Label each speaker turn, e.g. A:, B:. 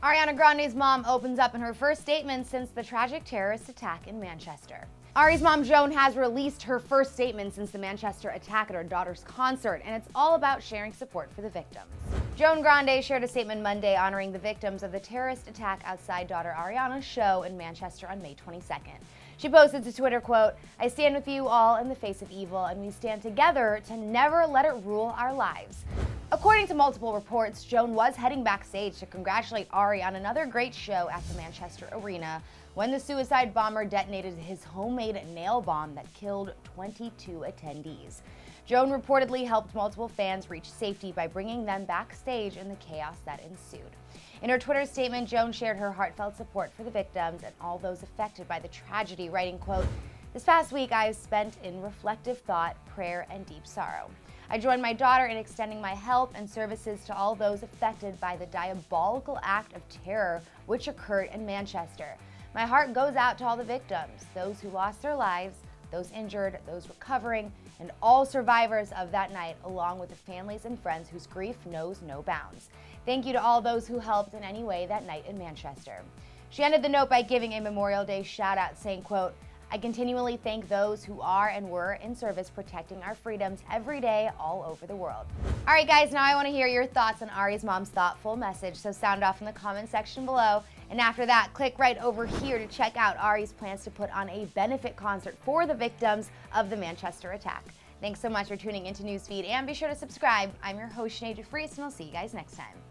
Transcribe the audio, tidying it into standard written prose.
A: Ariana Grande's mom opens up in her first statement since the tragic terrorist attack in Manchester. Ari's mom, Joan, has released her first statement since the Manchester attack at her daughter's concert, and it's all about sharing support for the victims. Joan Grande shared a statement Monday honoring the victims of the terrorist attack outside daughter Ariana's show in Manchester on May 22nd. She posted to Twitter, quote, "I stand with you all in the face of evil, and we stand together to never let it rule our lives." According to multiple reports, Joan was heading backstage to congratulate Ari on another great show at the Manchester Arena when the suicide bomber detonated his homemade nail bomb that killed 22 attendees. Joan reportedly helped multiple fans reach safety by bringing them backstage in the chaos that ensued. In her Twitter statement, Joan shared her heartfelt support for the victims and all those affected by the tragedy, writing, quote, "This past week I have spent in reflective thought, prayer, and deep sorrow. I join my daughter in extending my help and services to all those affected by the diabolical act of terror which occurred in Manchester. My heart goes out to all the victims, those who lost their lives, those injured, those recovering, and all survivors of that night, along with the families and friends whose grief knows no bounds. Thank you to all those who helped in any way that night in Manchester." She ended the note by giving a Memorial Day shout-out, saying, quote, "I continually thank those who are and were in service protecting our freedoms every day all over the world." All right, guys, now I want to hear your thoughts on Ari's mom's thoughtful message, so sound off in the comment section below. And after that, click right over here to check out Ari's plans to put on a benefit concert for the victims of the Manchester attack. Thanks so much for tuning into Newsfeed, and be sure to subscribe. I'm your host, Sinead DeFries, and I'll see you guys next time.